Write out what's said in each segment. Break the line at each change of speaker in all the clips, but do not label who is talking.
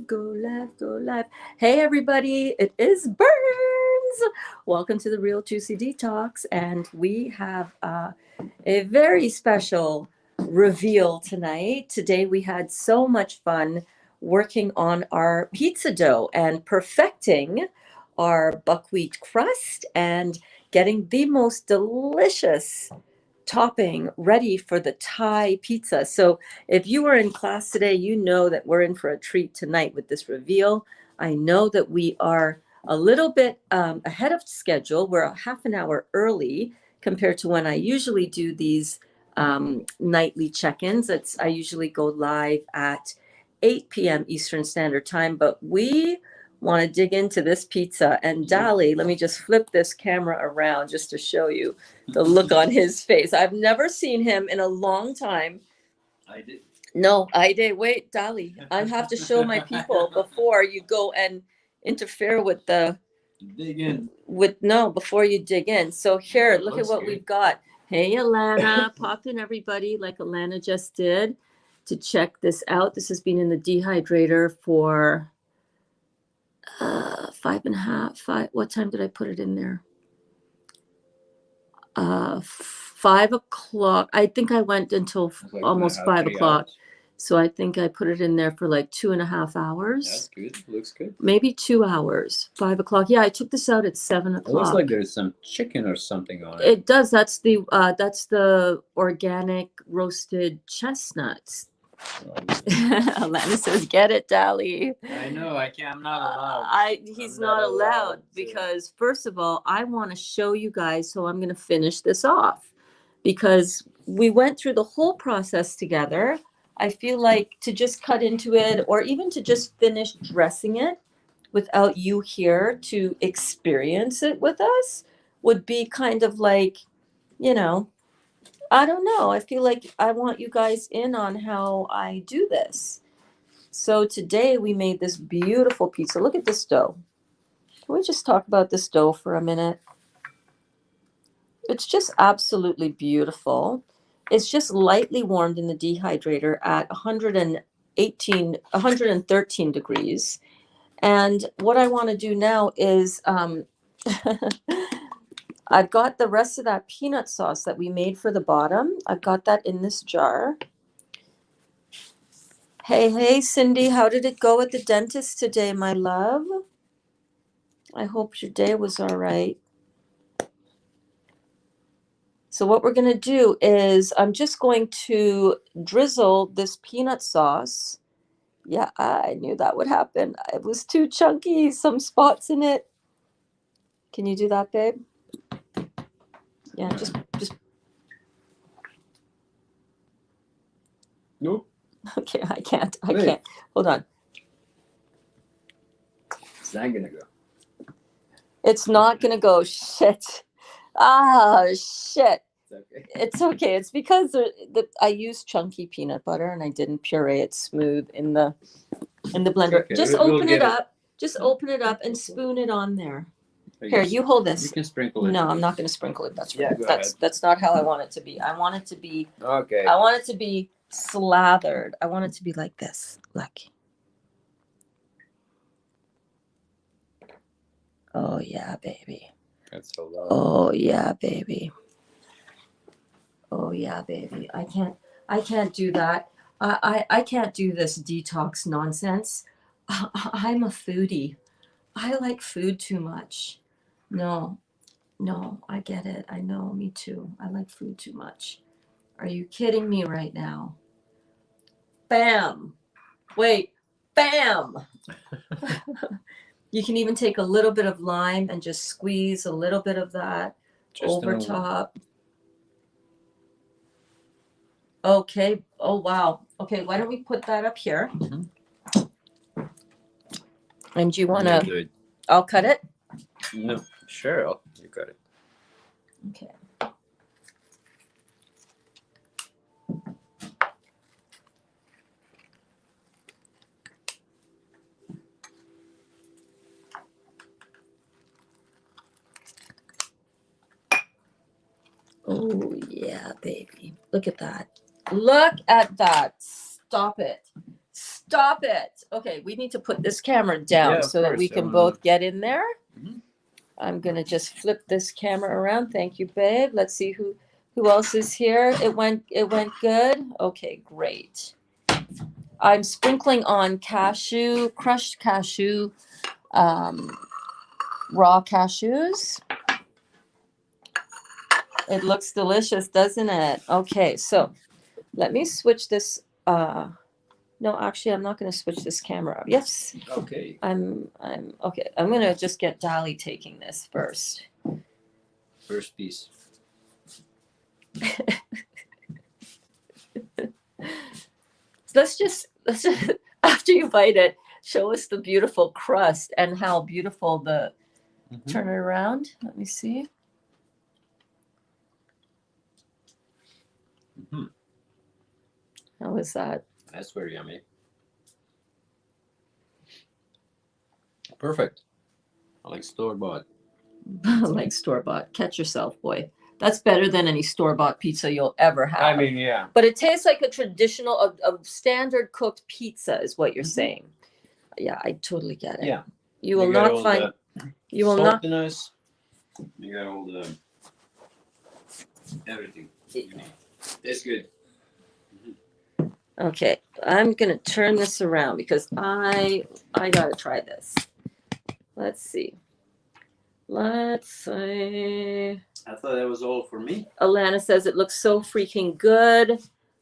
Go live, go live. Hey, everybody, it is Berns. Welcome to the Real Juicy Detox. And we have a very special reveal tonight. Today, we had so much fun working on our pizza dough and perfecting our buckwheat crust and getting the most delicious topping ready for the Thai pizza. So if you were in class today, you know that we're in for a treat tonight with this reveal. I know that we are a little bit ahead of schedule. We're a half an hour early compared to when I usually do these nightly check-ins. I usually go live at 8 p.m. Eastern Standard Time, but we want to dig into this pizza. And Dali, let me just flip this camera around just to show you the look on his face. I've never seen him in a long time.
I did.
No, I did. Wait, Dali, I have to show my people before you go and interfere with the
Dig in.
before you dig in. So here, look at what
good.
we've got. Hey, Alana, pop in everybody like Alana just did to check this out. This has been in the dehydrator for 5. What time did I put it in there? 5 o'clock. I think I went until almost 5 o'clock. So I think I put it in there for like 2.5 hours.
That's good. Looks good.
Maybe 2 hours. 5 o'clock. Yeah, I took this out at 7 o'clock.
It looks like there's some chicken or something on it.
It does. That's the organic roasted chestnuts. Alana says, "Get it, Dali."
I know. I can't. I'm not allowed.
He's not allowed because first of all, I want to show you guys. So I'm going to finish this off because we went through the whole process together. I feel like to just cut into it or even to just finish dressing it without you here to experience it with us would be kind of like, you know, I don't know. I feel like I want you guys in on how I do this. So today we made this beautiful pizza. Look at this dough. Can we just talk about this dough for a minute? It's just absolutely beautiful. It's just lightly warmed in the dehydrator at 113 degrees. And what I want to do now is I've got the rest of that peanut sauce that we made for the bottom. I've got that in this jar. Hey, Cindy, how did it go at the dentist today, my love? I hope your day was all right. So what we're going to do is I'm just going to drizzle this peanut sauce. Yeah, I knew that would happen. It was too chunky, some spots in it. Can you do that, babe? Yeah, just.
Nope.
Okay, I can't. Hold on.
It's not gonna go.
It's not gonna go. Shit. Ah, shit.
It's okay.
It's okay. It's because I used chunky peanut butter and I didn't puree it smooth in the blender.
Okay.
Just open it up. Just open it up and spoon it on there. Here, you hold this.
You can sprinkle it.
No, I'm not going to sprinkle it. That's right.
Yeah, go ahead.
That's not how I want it to be. I want it to be.
Okay.
I want it to be slathered. I want it to be like this. Like. Oh yeah, baby.
That's so low.
Oh yeah, baby. Oh yeah, baby. I can't do that. I can't do this detox nonsense. I'm a foodie. I like food too much. No, I get it. I know, me too. I like food too much. Are you kidding me right now? Bam. Wait, bam. You can even take a little bit of lime and just squeeze a little bit of that over top. Okay. Oh, wow. Okay, why don't we put that up here? Mm-hmm. And do you want to... I'll cut it?
No, sure. You cut it.
Okay. Oh, yeah, baby. Look at that. Look at that. Stop it. stop it. Okay, we need to put this camera down
Yeah, of
so that we
course, I
can
wanna-
both get in there.
Mhm.
I'm gonna just flip this camera around. Thank you, babe. Let's see who else is here. It went good. Okay, great. I'm sprinkling on crushed cashew, raw cashews. It looks delicious, doesn't it? Okay, so let me switch this. No, actually, I'm not going to switch this camera up. Yes,
Okay.
I'm okay. I'm going to just get Dali taking this first.
First piece.
Let's just after you bite it, show us the beautiful crust and how beautiful the.
Mhm.
Turn it around. Let me see.
Mhm.
How is that?
That's very yummy. Perfect. I like store-bought.
Like store-bought. Catch yourself, boy. That's better than any store-bought pizza you'll ever have.
I mean, yeah.
But it tastes like a traditional, a standard cooked pizza is what you're
Mhm.
saying. Yeah, I totally get it.
Yeah.
You will not find, you will not,
saltiness. You got all the everything you need. It's good.
okay, I'm going to turn this around because I got to try this. Let's see. Let's see.
I thought that was all for me.
Alana says it looks so freaking good.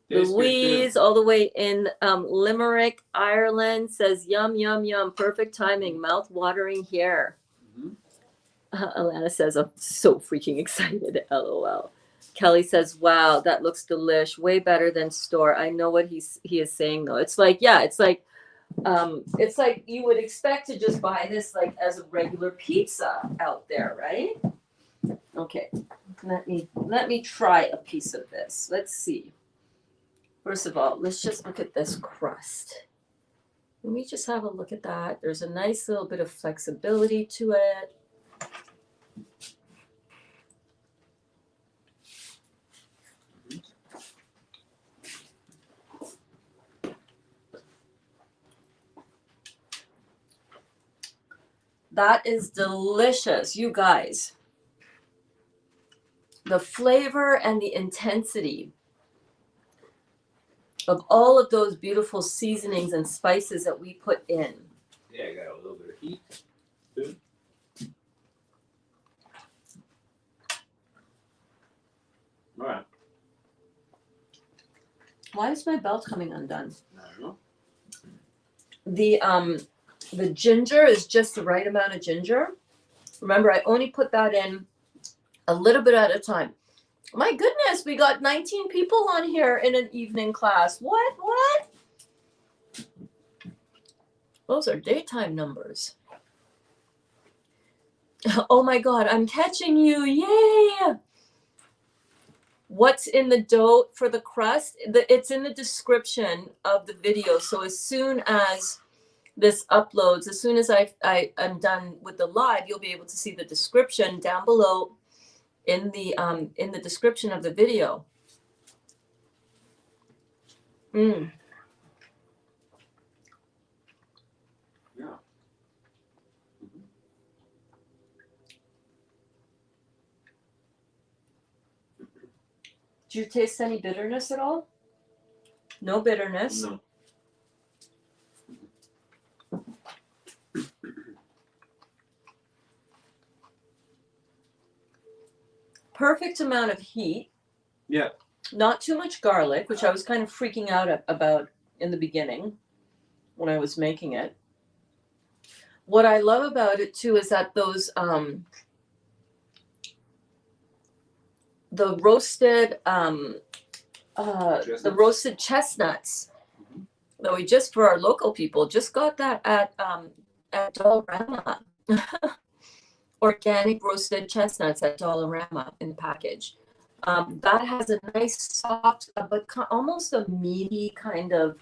Tastes
Louise, all the way in Limerick, Ireland, says yum, yum, yum. Perfect timing. Mouth watering here.
Mhm.
Alana says, I'm so freaking excited. LOL. Kelly says, wow, that looks delish. Way better than store. I know what he is saying though. It's like, yeah, it's like you would expect to just buy this like as a regular pizza out there, right? Okay. Let me try a piece of this. Let's see. First of all, let's just look at this crust. Let me just have a look at that. There's a nice little bit of flexibility to it. That is delicious, you guys. The flavor and the intensity of all of those beautiful seasonings and spices that we put in.
Yeah, I got a little bit of heat too. All right.
Why is my belt coming undone?
I don't know.
The ginger is just the right amount of ginger. Remember, I only put that in a little bit at a time. My goodness, we got 19 people on here in an evening class. What? Those are daytime numbers. Oh my God, I'm catching you. Yay! What's in the dough for the crust? It's in the description of the video. So as soon as this uploads, as soon as I'm done with the live, you'll be able to see the description down below in the description of the video.
Yeah. Mhm.
Do you taste any bitterness at all? No bitterness.
No.
Perfect amount of heat.
Yeah.
Not too much garlic, which I was kind of freaking out about in the beginning when I was making it. What I love about it too is that those the roasted chestnuts that we just, for our local people, just got that at Dollarama. Organic roasted chestnuts at Dollarama in the package. That has a nice soft, but almost a meaty kind of.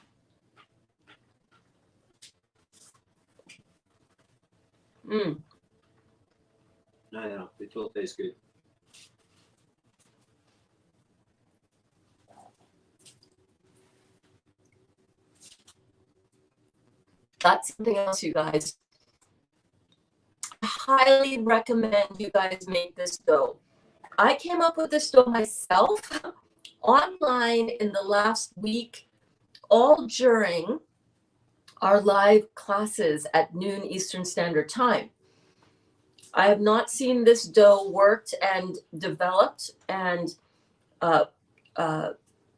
I know. It will taste good.
That's something else, you guys. I highly recommend you guys make this dough. I came up with this dough myself online in the last week, all during our live classes at noon Eastern Standard Time. I have not seen this dough worked and developed and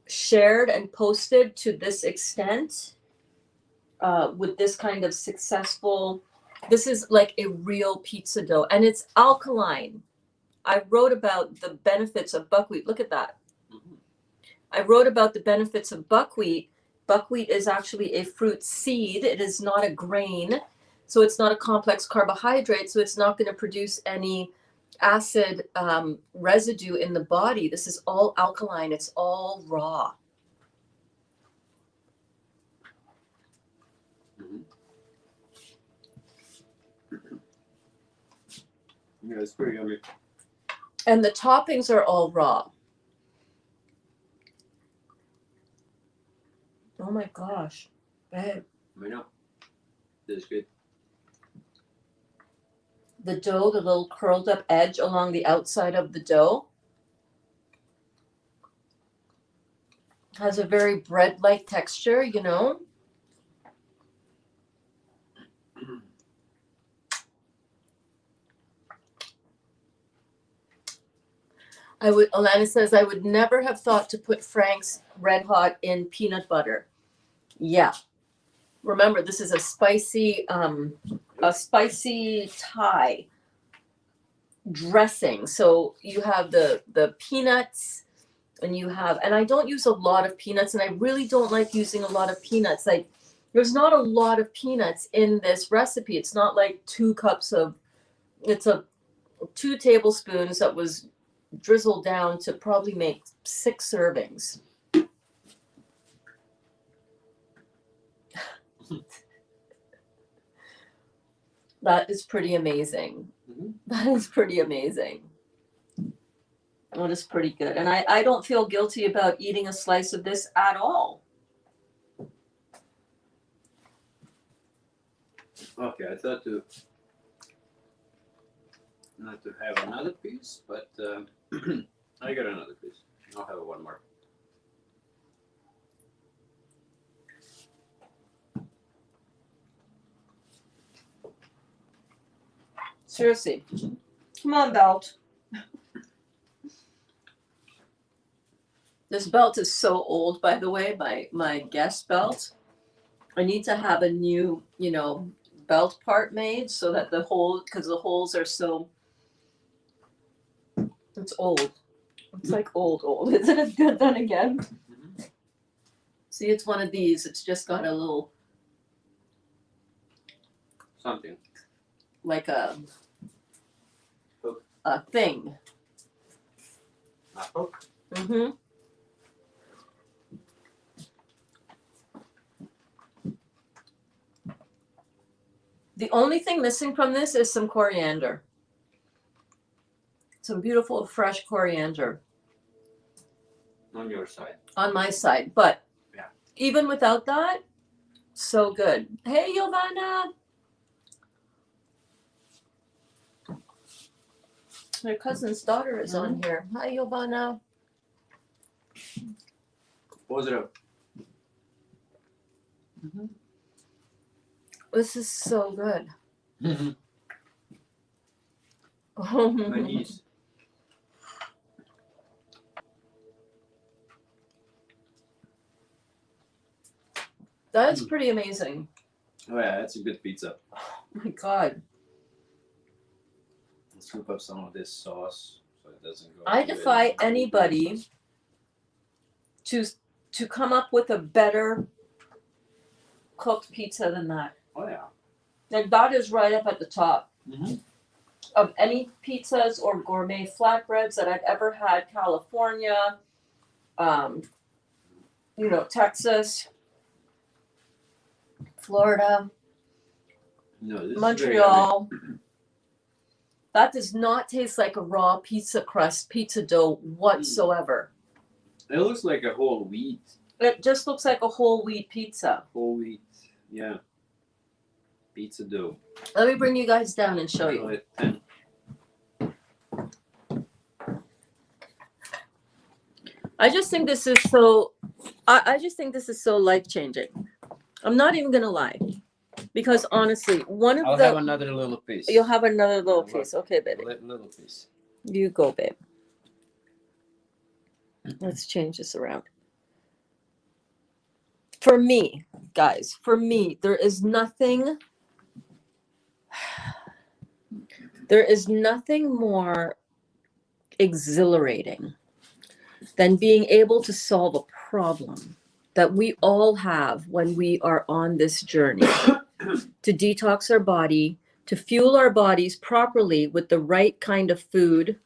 shared and posted to this extent with this kind of successful. This is like a real pizza dough, and it's alkaline. I wrote about the benefits of buckwheat. Look at that.
Mhm.
I wrote about the benefits of buckwheat. Buckwheat is actually a fruit seed. It is not a grain. So it's not a complex carbohydrate. So it's not going to produce any acid residue in the body. This is all alkaline. It's all raw.
Mhm. Yeah, it's pretty yummy.
And the toppings are all raw. Oh my gosh. Babe.
I know. This is good.
The dough, the little curled up edge along the outside of the dough has a very bread-like texture, you know. Alana says, I would never have thought to put Frank's Red Hot in peanut butter. Yeah. Remember, this is a spicy Thai dressing. So you have the peanuts and and I don't use a lot of peanuts, and I really don't like using a lot of peanuts. Like, there's not a lot of peanuts in this recipe. It's not like 2 cups of, it's 2 tablespoons that was drizzled down to probably make 6 servings. That is pretty amazing.
Mhm.
That is pretty amazing. That is pretty good. And I don't feel guilty about eating a slice of this at all.
Okay, I thought not to have another piece, but I got another piece. I'll have one more.
Seriously. Come on, belt. This belt is so old, by the way, my guest belt. I need to have a new, belt part made so that because the holes are so, it's old. It's like old. Isn't it good then again?
Mhm.
See, it's one of these. It's just got a little,
Something.
like
Hook.
a thing.
A hook.
Mm-hmm. The only thing missing from this is some coriander. Some beautiful fresh coriander
On your side.
on my side. But
Yeah.
even without that, so good. Hey, Jovana. My cousin's daughter is on here. Hi, Jovana.
Pause it up.
This is so good.
My niece.
That's pretty amazing.
Oh yeah, that's a good pizza.
Oh my God.
Let's scoop up some of this sauce so it doesn't go.
I defy anybody to come up with a better cooked pizza than that.
Oh yeah.
Like, that is right up at the top
Mm-hmm.
of any pizzas or gourmet flatbreads that I've ever had. California, Texas, Florida,
No, this
Montreal. That does not taste like a raw pizza crust, pizza dough whatsoever.
It looks like a whole wheat.
It just looks like a whole wheat pizza.
Whole wheat. Yeah. Pizza dough.
Let me bring you guys down and show you.
10.
I just think this is so. I just think this is so life changing. I'm not even gonna lie, because honestly, one of
I'll
the
have another little piece.
you'll have another little piece. Okay, baby.
Little piece.
You go, babe. Let's change this around. For me, guys, there is nothing more exhilarating than being able to solve a problem that we all have when we are on this journey to detox our body, to fuel our bodies properly with the right kind of food.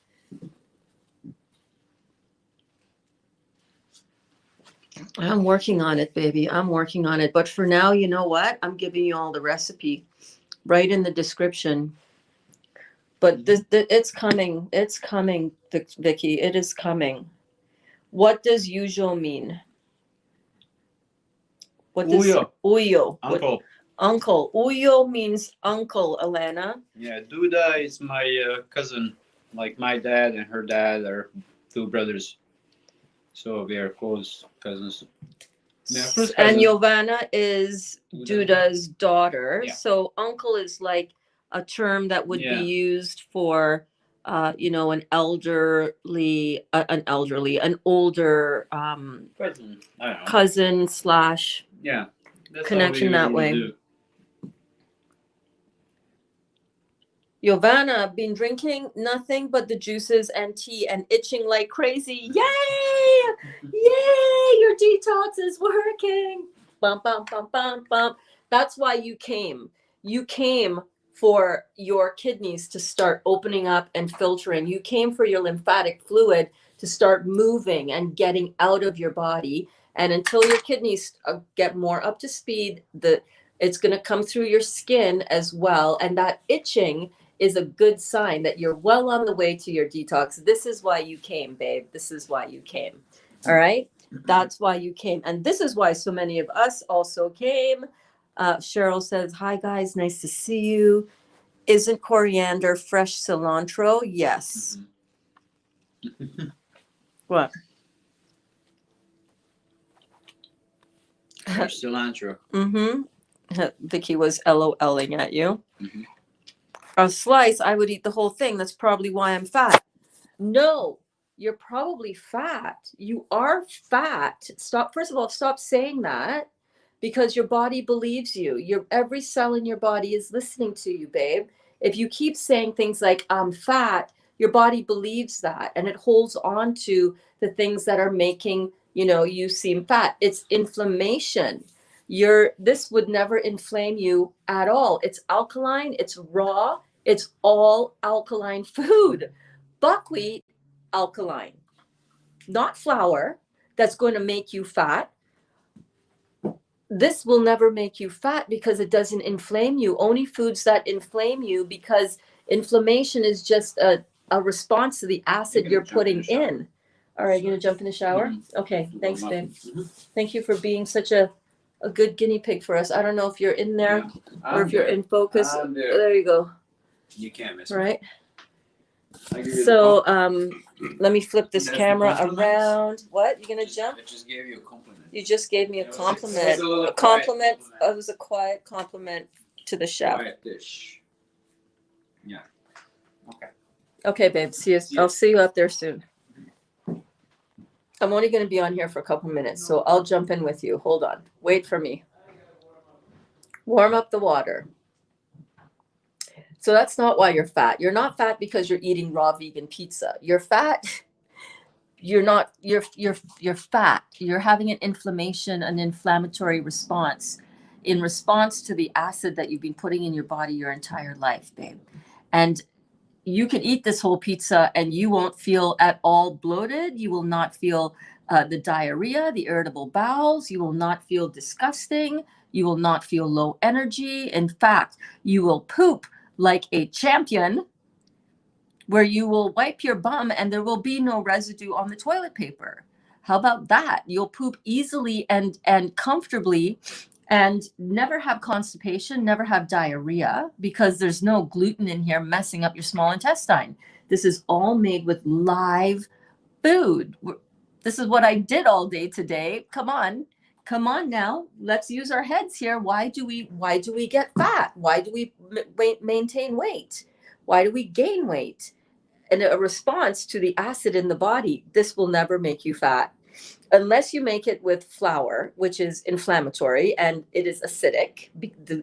I'm working on it, baby. I'm working on it. But for now, you know what? I'm giving you all the recipe right in the description. But it's coming. It's coming, Vicki. It is coming. What does usual mean? What does uyo?
Uncle.
Uncle. Uyo means uncle, Alana.
Yeah, Duda is my cousin. Like my dad and her dad are two brothers. So we are close cousins. Yeah, first
And
cousin.
Jovana is Duda's daughter.
Yeah.
So uncle is like a term that would be used for, an elderly, an older
Cousin. I don't know.
cousin slash
Yeah. That's
connection
how
that
we
way.
usually do.
Jovana, been drinking nothing but the juices and tea and itching like crazy. Yay! Yay! Your detox is working. Bum, bum, bum, bum, bum. That's why you came. You came for your kidneys to start opening up and filtering. You came for your lymphatic fluid to start moving and getting out of your body. And until your kidneys get more up to speed, it's going to come through your skin as well. And that itching is a good sign that you're well on the way to your detox. This is why you came, babe. This is why you came. All right? That's why you came. And this is why so many of us also came. Cheryl says, hi, guys. Nice to see you. Isn't coriander fresh cilantro? Yes. What?
Fresh cilantro.
Vicki was LOLing at you. A slice, I would eat the whole thing. That's probably why I'm fat. No, you're probably fat. You are fat. First of all, stop saying that, because your body believes you. Every cell in your body is listening to you, babe. If you keep saying things like, I'm fat, your body believes that, and it holds on to the things that are making, you seem fat. It's inflammation. This would never inflame you at all. It's alkaline, it's raw, it's all alkaline food. Buckwheat, alkaline. Not flour that's going to make you fat. This will never make you fat because it doesn't inflame you. Only foods that inflame you, because inflammation is just a response to the acid you're putting in. All right, you're going to jump in the shower? Okay, thanks, babe. Thank you for being such a good guinea pig for us. I don't know if you're in there or if you're in focus. There you go.
You can't miss
right? So let me flip this camera around. What? You're gonna jump?
I just gave you a compliment.
You just gave me a compliment. A compliment. It was a quiet compliment to the chef.
Quiet dish. Yeah. Okay.
Okay, babe. See you. I'll see you up there soon. I'm only going to be on here for a couple minutes, so I'll jump in with you. Hold on. Wait for me. Warm up the water. So that's not why you're fat. You're not fat because you're eating raw vegan pizza. You're fat. You're not. You're fat. You're having an inflammatory response in response to the acid that you've been putting in your body your entire life, babe. And you can eat this whole pizza and you won't feel at all bloated. You will not feel the diarrhea, the irritable bowels. You will not feel disgusting. You will not feel low energy. In fact, you will poop like a champion, where you will wipe your bum and there will be no residue on the toilet paper. How about that? You'll poop easily and comfortably And never have constipation, never have diarrhea, because there's no gluten in here messing up your small intestine. This is all made with live food. This is what I did all day today. Come on now. Let's use our heads here. Why do we get fat? Why do we maintain weight? Why do we gain weight? And a response to the acid in the body. This will never make you fat unless you make it with flour, which is inflammatory and it is acidic,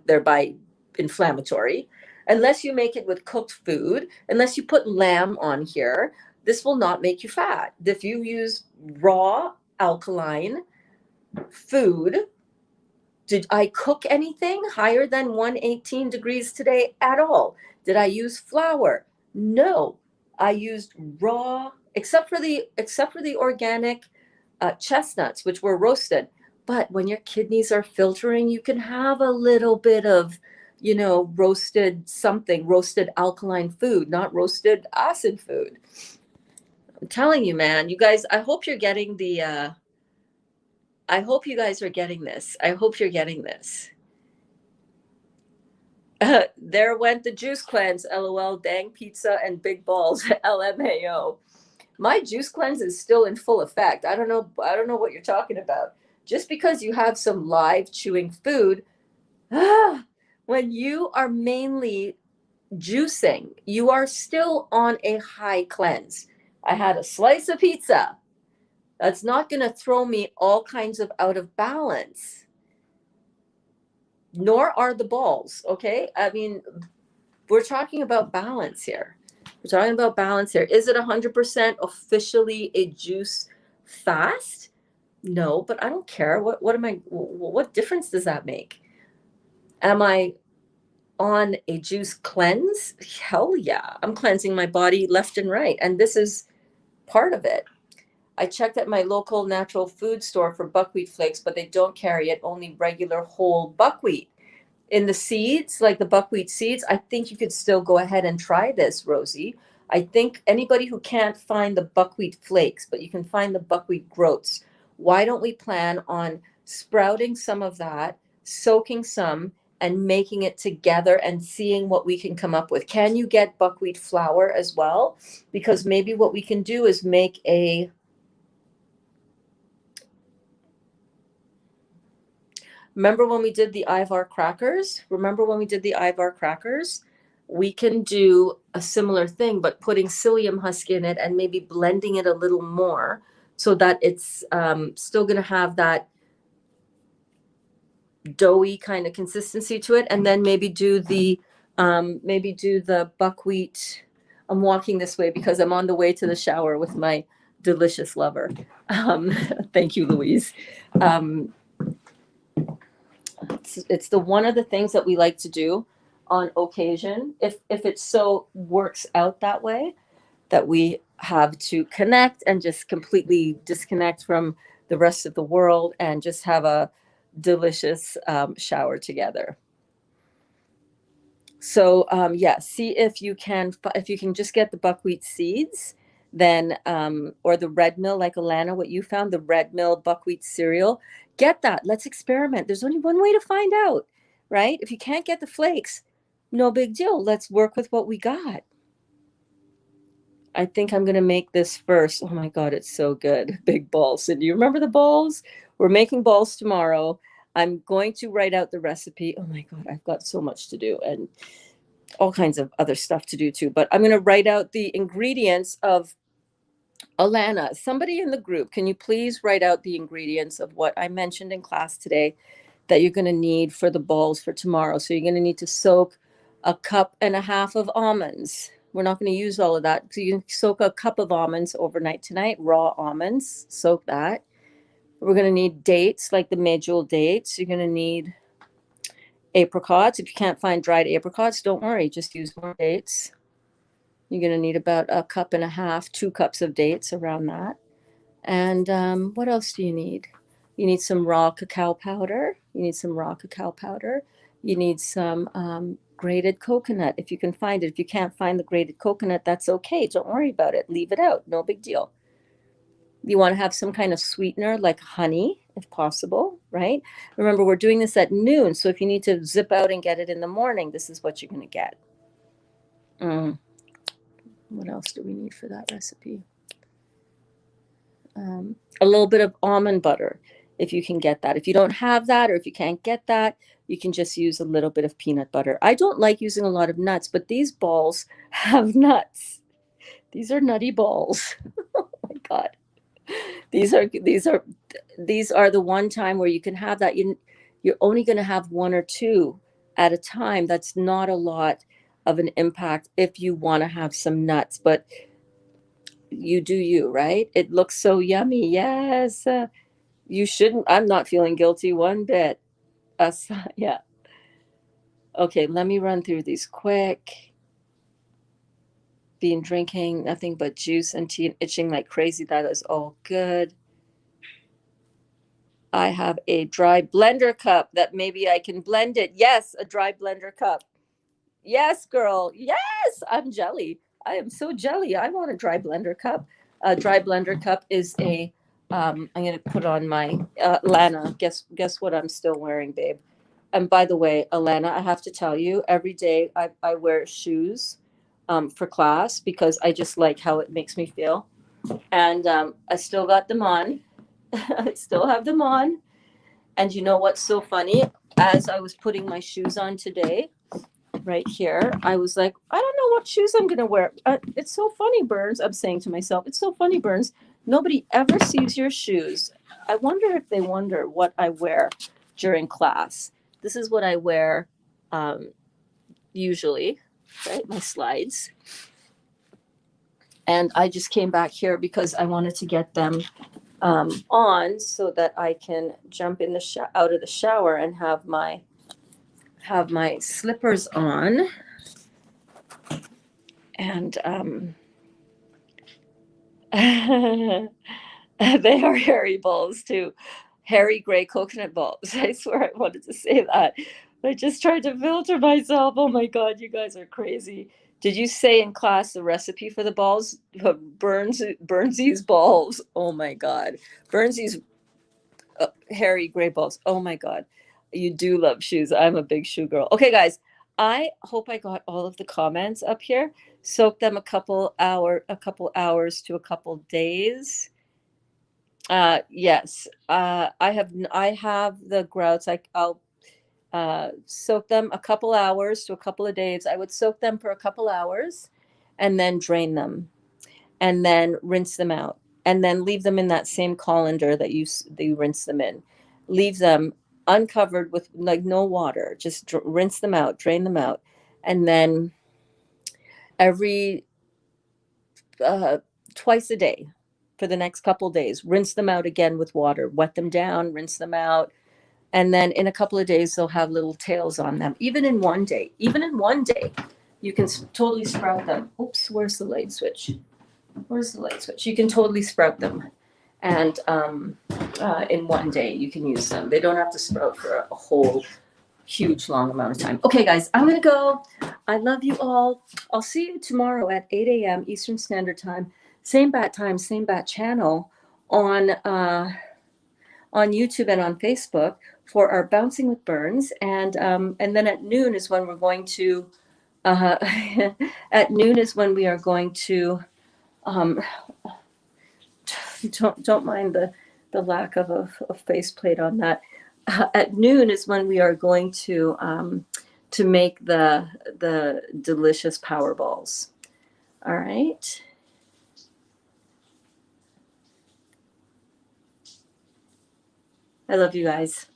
thereby inflammatory. Unless you make it with cooked food, unless you put lamb on here, this will not make you fat. If you use raw alkaline food, did I cook anything higher than 118 degrees today at all? Did I use flour? No. I used raw, except for the organic chestnuts, which were roasted. But when your kidneys are filtering, you can have a little bit of, roasted alkaline food, not roasted acid food. I'm telling you, man, you guys, I hope you're getting I hope you guys are getting this. I hope you're getting this. There went the juice cleanse, LOL, dang pizza and big balls, LMAO. My juice cleanse is still in full effect. I don't know what you're talking about. Just because you have some live chewing food, when you are mainly juicing, you are still on a high cleanse. I had a slice of pizza. That's not going to throw me all kinds of out of balance. Nor are the balls, okay? I mean, we're talking about balance here. We're talking about balance here. Is it 100% officially a juice fast? No, but I don't care. What difference does that make? Am I on a juice cleanse? Hell yeah. I'm cleansing my body left and right. And this is part of it. I checked at my local natural food store for buckwheat flakes, but they don't carry it, only regular whole buckwheat. In the seeds, like the buckwheat seeds, I think you could still go ahead and try this, Rosie. I think anybody who can't find the buckwheat flakes, but you can find the buckwheat groats, why don't we plan on sprouting some of that, soaking some, and making it together and seeing what we can come up with? Can you get buckwheat flour as well? Because maybe what we can do is make a... Remember when we did the Ivar crackers? We can do a similar thing, but putting psyllium husk in it and maybe blending it a little more so that it's still going to have that doughy kind of consistency to it. And then maybe do the buckwheat. I'm walking this way because I'm on the way to the shower with my delicious lover. Thank you, Louise. It's the one of the things that we like to do on occasion, if it so works out that way, that we have to connect and just completely disconnect from the rest of the world and just have a delicious shower together. So yeah, see if you can just get the buckwheat seeds, then or the red mill, like Alana, what you found, the red mill buckwheat cereal. Get that. Let's experiment. There's only one way to find out, right? If you can't get the flakes, no big deal. Let's work with what we got. I think I'm going to make this first. Oh my God, it's so good. Big balls. And do you remember the balls? We're making balls tomorrow. I'm going to write out the recipe. Oh my God, I've got so much to do and all kinds of other stuff to do too. But I'm going to write out the ingredients of... Alana, somebody in the group, can you please write out the ingredients of what I mentioned in class today that you're going to need for the balls for tomorrow? So you're going to need to soak 1.5 cups of almonds. We're not going to use all of that. So you can soak 1 cup of almonds overnight tonight, raw almonds, soak that. We're going to need dates, like the medjool dates. You're going to need apricots. If you can't find dried apricots, don't worry, just use more dates. You're going to need about 1.5 cups, 2 cups of dates, around that. And what else do you need? You need some raw cacao powder. You need some grated coconut, if you can find it. If you can't find the grated coconut, that's okay. Don't worry about it. Leave it out. No big deal. You want to have some kind of sweetener like honey, if possible. right? Remember, we're doing this at noon. So if you need to zip out and get it in the morning, this is what you're going to get. What else do we need for that recipe? A little bit of almond butter, if you can get that. If you don't have that, or if you can't get that, you can just use a little bit of peanut butter. I don't like using a lot of nuts, but these balls have nuts. These are nutty balls. Oh my God. These are the one time where you can have that. You're only going to have one or two at a time. That's not a lot of an impact if you want to have some nuts, but you do you, right? It looks so yummy. Yes. You shouldn't. I'm not feeling guilty one bit. Yeah. Okay, let me run through these quick. Been drinking nothing but juice and tea and itching like crazy. That is all good. I have a dry blender cup that maybe I can blend it. Yes, a dry blender cup. Yes, girl. Yes, I'm jelly. I am so jelly. I want a dry blender cup. A dry blender cup is a. I'm gonna put on my Lana. Guess what I'm still wearing, babe. And by the way, Alana, I have to tell you, every day I wear shoes for class because I just like how it makes me feel. And I still got them on. I still have them on. And you know what's so funny? As I was putting my shoes on today, right here, I was like, I don't know what shoes I'm going to wear. It's so funny, Berns. I'm saying to myself, it's so funny, Berns. Nobody ever sees your shoes. I wonder if they wonder what I wear during class. This is what I wear usually, right? My slides. And I just came back here because I wanted to get them on so that I can jump in the out of the shower and have my slippers on. And they are hairy balls too. Hairy gray coconut balls. I swear I wanted to say that. I just tried to filter myself. Oh my God, you guys are crazy. Did you say in class the recipe for the balls? Burnsy's balls. Oh my God. Burnsy's hairy gray balls. Oh my God. You do love shoes. I'm a big shoe girl. Okay, guys. I hope I got all of the comments up here. Soak them a couple hours to a couple days. Yes. I have the grouts. I'll soak them a couple hours to a couple of days. I would soak them for a couple hours and then drain them and then rinse them out and then leave them in that same colander that you rinse them in. Leave them uncovered with like no water. Just rinse them out, drain them out, and then every twice a day for the next couple of days, rinse them out again with water, wet them down, rinse them out. And then in a couple of days, they'll have little tails on them. Even in one day, you can totally sprout them. Oops, where's the light switch? You can totally sprout them. And in one day, you can use them. They don't have to sprout for a whole huge, long amount of time. Okay, guys, I'm going to go. I love you all. I'll see you tomorrow at 8 a.m. Eastern Standard Time. Same bat time, same bat channel on YouTube and on Facebook for our Bouncing with Berns. And then at noon is when we're going to, at noon is when we are going to, don't mind the lack of a faceplate on that. At noon is when we are going to make the delicious power balls. All right. I love you guys.